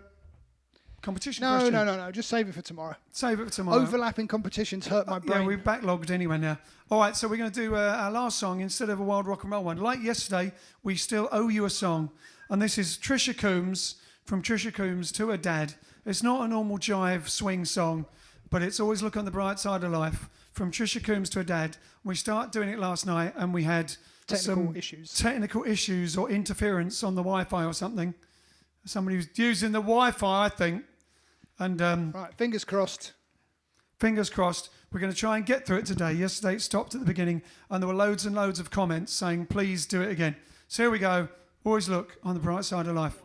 competition question. No. Just save it for tomorrow. Save it for tomorrow. Overlapping competitions hurt my brain. Yeah, we've backlogged anyway now. All right, so we're going to do our last song instead of a wild rock and roll one. Like yesterday, we still owe you a song. And this is Trisha Coombs, from Trisha Coombs to her dad. It's not a normal jive swing song, but it's always look on the bright side of life. From Trisha Coombs to her dad. We started doing it last night and we had some technical issues or interference on the Wi-Fi or something. Somebody was using the Wi-Fi, I think. And right, fingers crossed. Fingers crossed. We're going to try and get through it today. Yesterday it stopped at the beginning and there were loads and loads of comments saying, please do it again. So here we go. Always look on the bright side of life.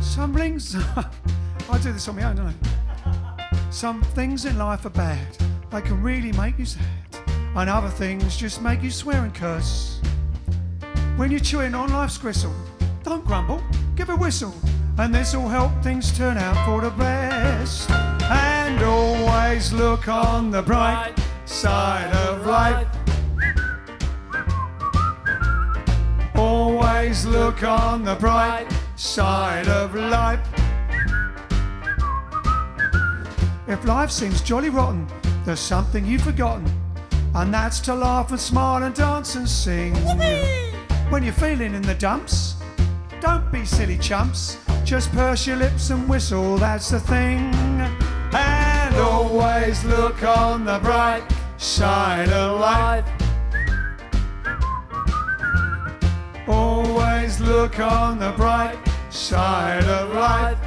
Some things, I do this on my own, don't I? Some things in life are bad, they can really make you sad. And other things just make you swear and curse. When you're chewing on life's gristle, don't grumble, give a whistle. And this will help things turn out for the best. And always look on the bright side of life. Always look on the bright side of life. If life seems jolly rotten, there's something you've forgotten, and that's to laugh and smile and dance and sing. Whoopee! When you're feeling in the dumps, don't be silly chumps, just purse your lips and whistle, that's the thing. And always look on the bright side of life. Always look on the bright side of life.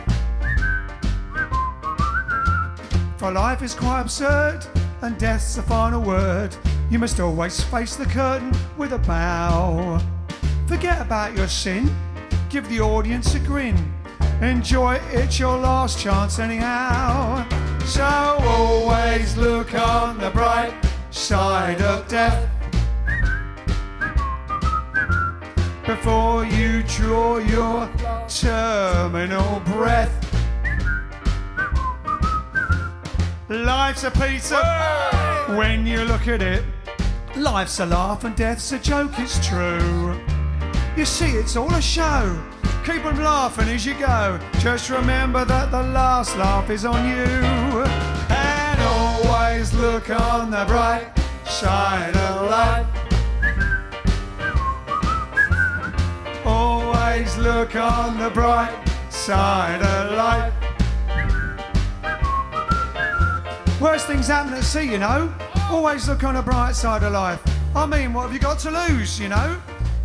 For life is quite absurd, and death's the final word. You must always face the curtain with a bow. Forget about your sin, give the audience a grin. Enjoy it, it's your last chance anyhow. So always look on the bright side of death. Before you draw your terminal breath. Life's a pizza when you look at it. Life's a laugh and death's a joke, it's true. You see, it's all a show. Keep them laughing as you go. Just remember that the last laugh is on you. And always look on the bright side of life. Always look on the bright side of life. Worst things happen at sea, you know. Always look on the bright side of life. I mean, what have you got to lose, you know?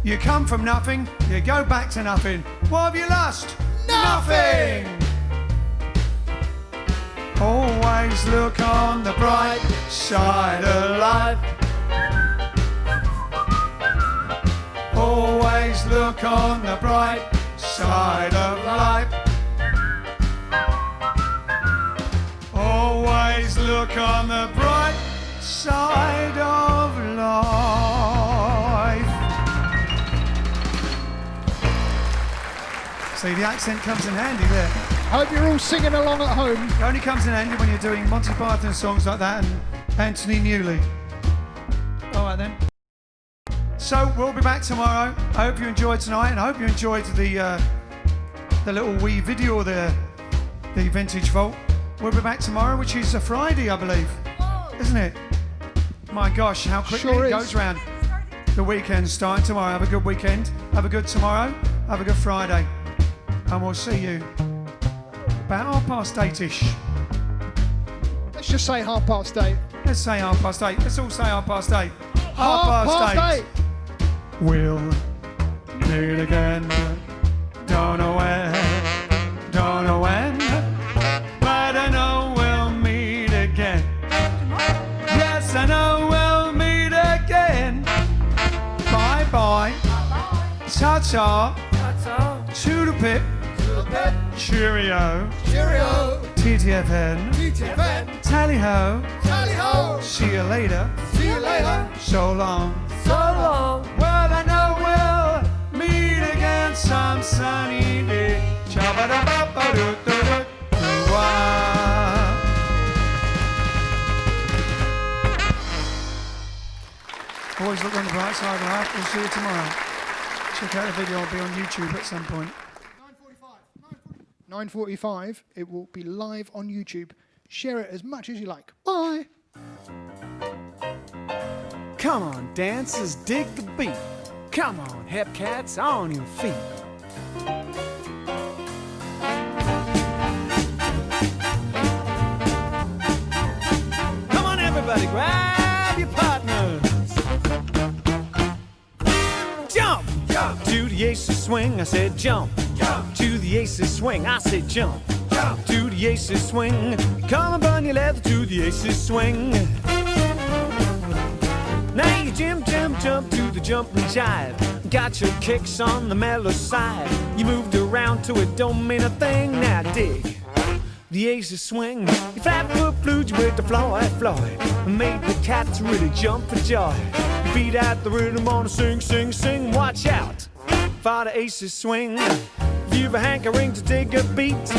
You come from nothing, you go back to nothing. What have you lost? Nothing! Always look on the bright side of life. look on the bright side of life. Always look on the bright side of life. See, the accent comes in handy there. Hope you're all singing along at home. It only comes in handy when you're doing Monty Python songs like that and Anthony Newley. All right then. So we'll be back tomorrow. I hope you enjoyed tonight, and I hope you enjoyed the little wee video there, the Vintage Vault. We'll be back tomorrow, which is a Friday, I believe, isn't it? My gosh, how quickly Sure it is. goes round. The weekend's starting tomorrow. Have a good weekend. Have a good tomorrow. Have a good Friday, and we'll see you about 8:30ish. Let's just say 8:30. Let's say 8:30. Let's all say 8:30. 8:30. We'll meet again. Don't know where, don't know when, but I know we'll meet again. Yes, I know we'll meet again. Bye bye. Ta ta. Toodle pip. Cheerio. Cheerio. TTFN. TTFN. Tally ho. Tally ho. See you later. See you later. So long. So long. Well, I know we'll meet again some sunny day. Always look on the bright side of life. We'll see you tomorrow. Check out the video. It'll be on YouTube at some point. 9:45. It will be live on YouTube. Share it as much as you like. Bye. Come on, dancers, dig the beat. Come on, hep cats, on your feet. Come on, everybody, grab your partners. Jump, jump to the aces swing. I said jump, jump to the aces swing. I said jump, jump to the aces swing. Come on, bun your leather to the aces swing. Now you jump to the jump and jive. Got your kicks on the mellow side. You moved around to it, don't mean a thing. Now dig the aces swing. You flat foot flued with the Floyd. Made the cats really jump for joy. You beat out the rhythm on a sing, sing, sing. Watch out for the aces swing. If you've a hankering to dig a beat,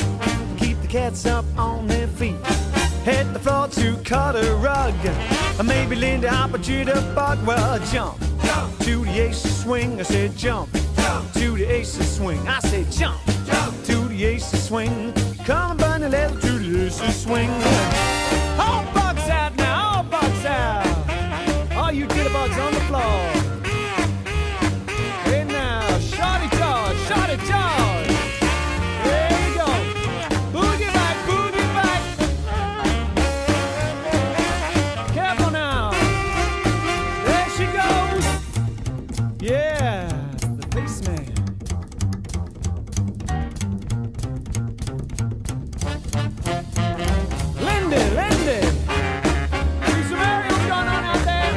keep the cats up on their feet. Hit the floor to cut a rug. Or maybe Linda hop a jitterbug. Well, jump, jump to the aces swing. I said jump, jump to the aces swing. I said jump, jump to the aces swing. Come on, bunny, leather to the aces swing. All bugs out now, all bugs out. All you jitterbugs on the floor. Hey now, shorty George, shorty George. There we go. Boogie back, boogie back. Careful now. There she goes. Yeah, the policeman. Lindy. See some aerials going on out there.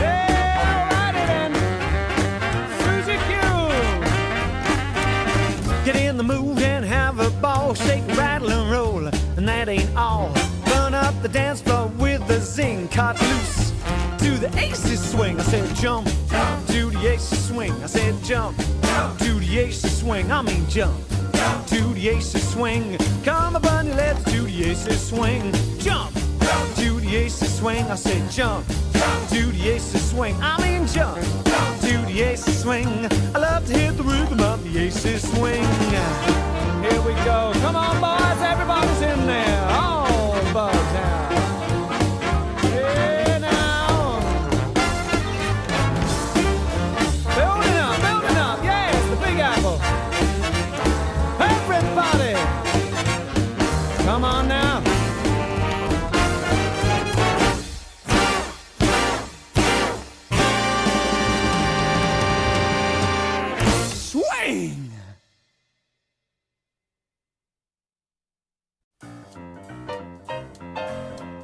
Yeah, alrighty then. Susie Q. Get in the mood and have a ball. Shake, rattle, and roll. And that ain't all. Burn up the dance floor with a zing. Cut loose to the aces swing. I said jump, jump to the aces swing. I said jump, jump to the aces swing. I mean jump, jump to the aces swing. Come on, bunny, let's to the aces swing. Jump, jump to the aces swing. I said jump, jump to the aces swing. I mean jump, jump to the aces swing. I love to hit the rhythm of the aces swing. Here we go. Come on, boys, everybody's in there. All bugs now. Yeah, now. Building up. Yes, the Big Apple. Everybody. Come on now. Swing.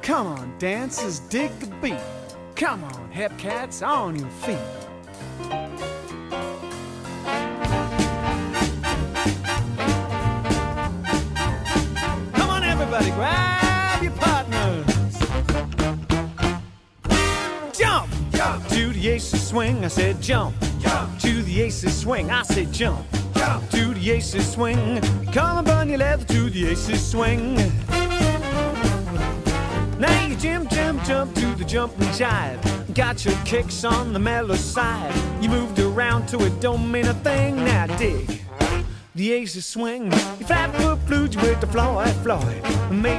Come on, dancers, dig the beat. Come on, hep cats, on your feet. the aces swing. I said jump, jump to the aces swing. I said jump, jump to the aces swing. Come on, bunny leather to the aces swing. Now you jump to the jump and jive. Got your kicks on the mellow side. You moved around to it, don't mean a thing. Now dig the aces swing. You flat foot flew with the Floyd. Made